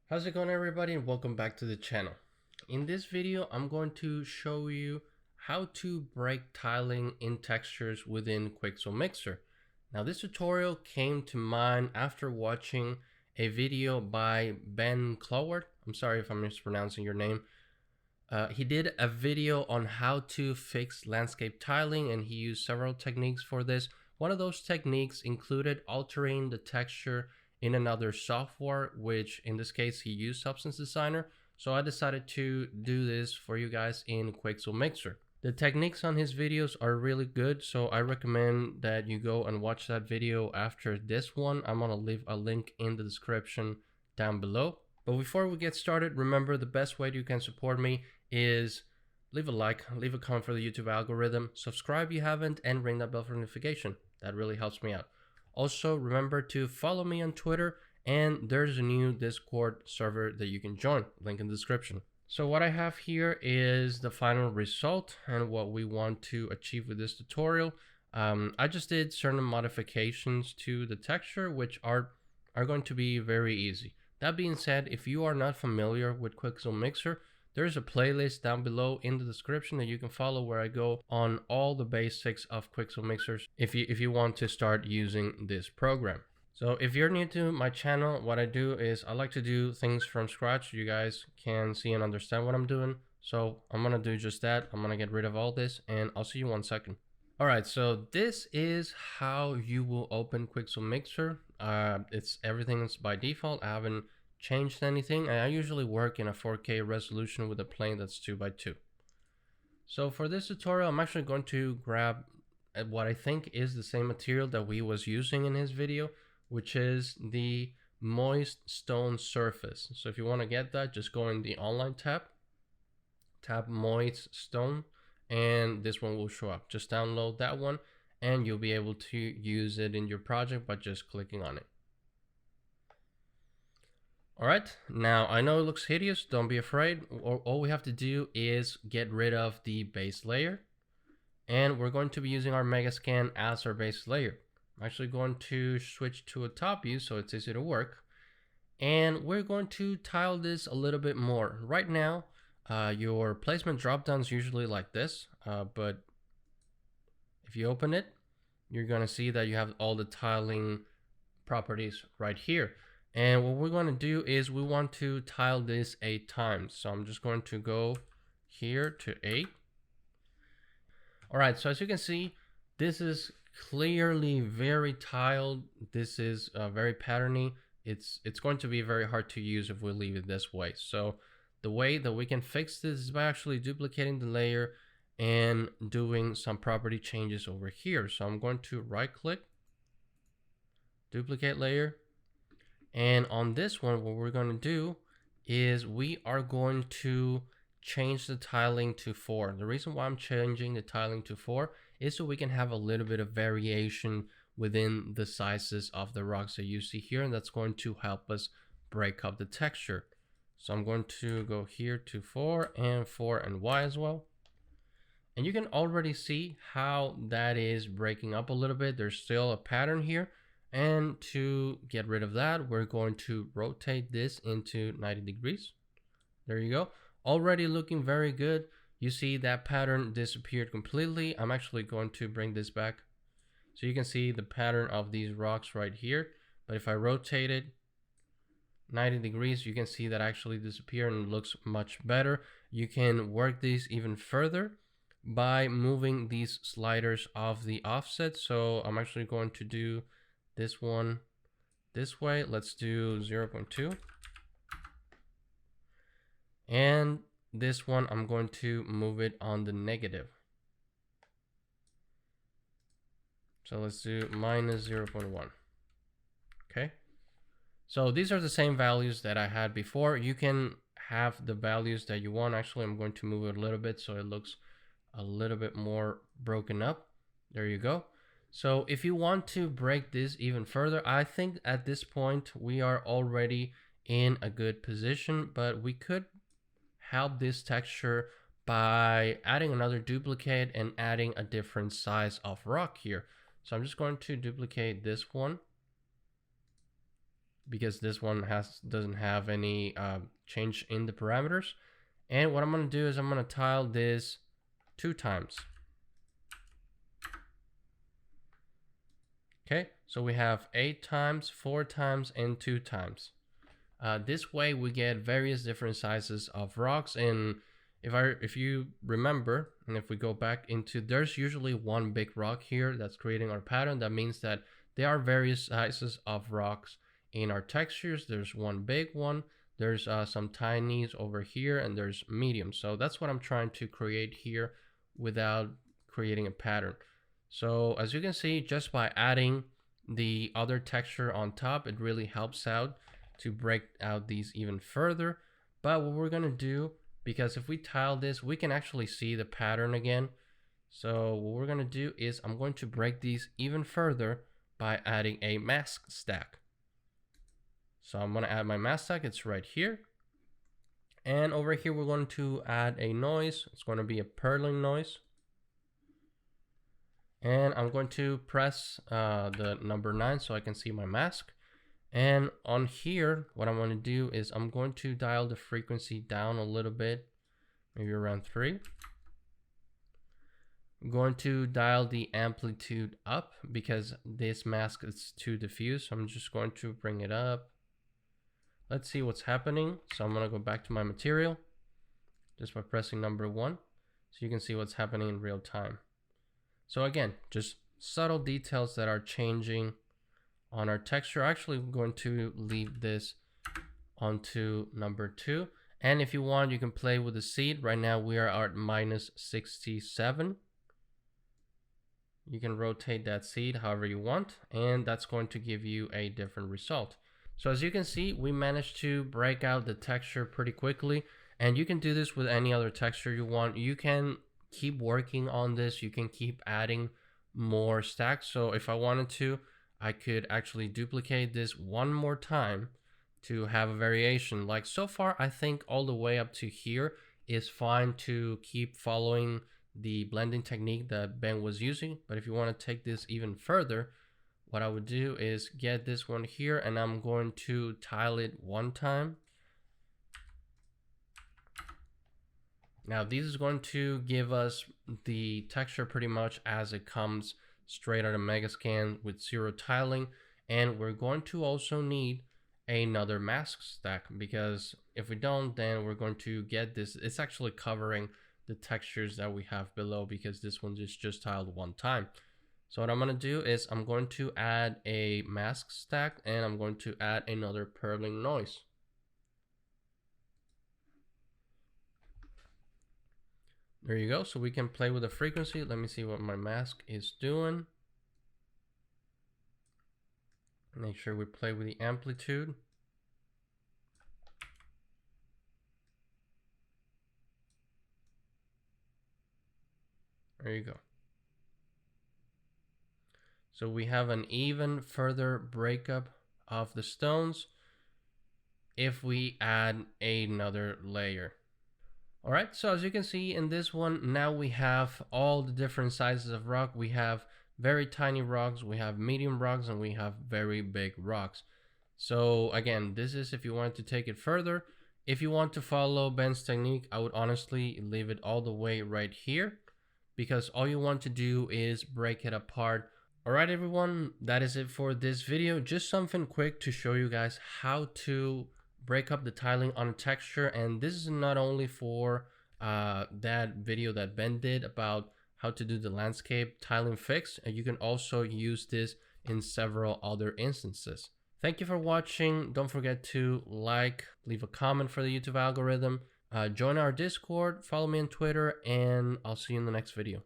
How's it going, everybody, and welcome back to the channel. In this video I'm going to show you how to break tiling in textures within Quixel Mixer. Now this tutorial came to mind after watching a video by Ben Cloward. I'm sorry if I'm mispronouncing your name. He did a video on how to fix landscape tiling, and he used several techniques for this. One of those techniques included altering the texture in another software, which in this case he used Substance Designer. So I decided to do this for you guys in Quixel Mixer. The techniques on his videos are really good, so I recommend that you go and watch that video after this one. I'm gonna leave a link in the description down below. But before we get started, remember the best way you can support me is leave a like, leave a comment for the YouTube algorithm, subscribe if you haven't, and ring that bell for notification. That really helps me out. Also, remember to follow me on Twitter, and there's a new Discord server that you can join, link in the description. So what I have here is the final result and what we want to achieve with this tutorial. I just did certain modifications to the texture, which are going to be very easy. That being said, if you are not familiar with Quixel Mixer, there's a playlist down below in the description that you can follow where I go on all the basics of Quixel Mixers if you want to start using this program. So if you're new to my channel, what I do is I like to do things from scratch. You guys can see and understand what I'm doing. So I'm gonna do just that. I'm gonna get rid of all this and I'll see you 1 second. All right, so this is how you will open Quixel Mixer. Everything's by default. I haven't changed anything. I usually work in a 4K resolution with a plane that's 2x2. So for this tutorial, I'm actually going to grab what I think is the same material that we was using in his video, which is the moist stone surface. So if you want to get that, just go in the online tab, tap moist stone, and this one will show up. Just download that one and you'll be able to use it in your project by just clicking on it. All right, now I know it looks hideous, don't be afraid. All we have to do is get rid of the base layer, and we're going to be using our Megascan as our base layer. I'm actually going to switch to a top view so it's easy to work, and we're going to tile this a little bit more. Right now, your placement drop-down is usually like this, but if you open it, you're gonna see that you have all the tiling properties right here. And what we're going to do is we want to tile this 8 times. So I'm just going to go here to 8. All right, so as you can see, this is clearly very tiled. This is very patterny. It's going to be very hard to use if we leave it this way. So the way that we can fix this is by actually duplicating the layer and doing some property changes over here. So I'm going to right click, duplicate layer. And on this one, what we're going to do is we are going to change the tiling to 4. The reason why I'm changing the tiling to 4 is so we can have a little bit of variation within the sizes of the rocks that you see here, and that's going to help us break up the texture. So I'm going to go here to 4 and Y as well. And you can already see how that is breaking up a little bit. There's still a pattern here. And to get rid of that, we're going to rotate this into 90 degrees. There you go. Already looking very good. You see that pattern disappeared completely. I'm actually going to bring this back so you can see the pattern of these rocks right here. But if I rotate it 90 degrees, you can see that actually disappear and looks much better. You can work these even further by moving these sliders of the offset. So I'm actually going to do this one this way. Let's do 0.2. And this one, I'm going to move it on the negative. So let's do minus 0.1. Okay. So these are the same values that I had before. You can have the values that you want. Actually, I'm going to move it a little bit so it looks a little bit more broken up. There you go. So if you want to break this even further, I think at this point we are already in a good position, but we could help this texture by adding another duplicate and adding a different size of rock here. So I'm just going to duplicate this one because this one doesn't have any change in the parameters. And what I'm going to do is I'm going to tile this 2 times. Okay, so we have 8 times, 4 times, and 2 times. This way we get various different sizes of rocks, and if you remember, and if we go back into, there's usually one big rock here that's creating our pattern. That means that there are various sizes of rocks in our textures. There's one big one, there's some tinies over here, and there's medium. So that's what I'm trying to create here without creating a pattern. So as you can see, just by adding the other texture on top, it really helps out to break out these even further. But what we're gonna do, because if we tile this, we can actually see the pattern again. So what we're gonna do is I'm going to break these even further by adding a mask stack. So I'm gonna add my mask stack, it's right here. And over here, we're going to add a noise. It's going to be a purling noise. And I'm going to press the number 9 so I can see my mask. And on here, what I'm going to do is I'm going to dial the frequency down a little bit, maybe around 3. I'm going to dial the amplitude up because this mask is too diffuse. So I'm just going to bring it up. Let's see what's happening. So I'm going to go back to my material just by pressing number 1. So you can see what's happening in real time. So again, just subtle details that are changing on our texture. Actually, we're going to leave this onto number 2. And if you want, you can play with the seed. Right now we are at -67. You can rotate that seed however you want, and that's going to give you a different result. So as you can see, we managed to break out the texture pretty quickly, and you can do this with any other texture you want. You can keep working on this. You can keep adding more stacks. So if I wanted to, I could actually duplicate this one more time to have a variation. Like so far, I think all the way up to here is fine to keep following the blending technique that Ben was using. But if you want to take this even further, what I would do is get this one here, and I'm going to tile it 1 time. Now this is going to give us the texture pretty much as it comes straight out of Megascan with 0 tiling. And we're going to also need another mask stack, because if we don't, then we're going to get this. It's actually covering the textures that we have below because this one is just tiled 1 time. So what I'm going to do is I'm going to add a mask stack, and I'm going to add another purling noise. There you go. So we can play with the frequency. Let me see what my mask is doing. Make sure we play with the amplitude. There you go. So we have an even further breakup of the stones if we add another layer. All right, so as you can see in this one, now we have all the different sizes of rock. We have very tiny rocks, we have medium rocks, and we have very big rocks. So again, this is if you want to take it further. If you want to follow Ben's technique, I would honestly leave it all the way right here, because all you want to do is break it apart. All right, everyone, that is it for this video. Just something quick to show you guys how to break up the tiling on a texture. And this is not only for that video that Ben did about how to do the landscape tiling fix, and you can also use this in several other instances. Thank you for watching. Don't forget to like, leave a comment for the YouTube algorithm, join our Discord, follow me on Twitter, and I'll see you in the next video.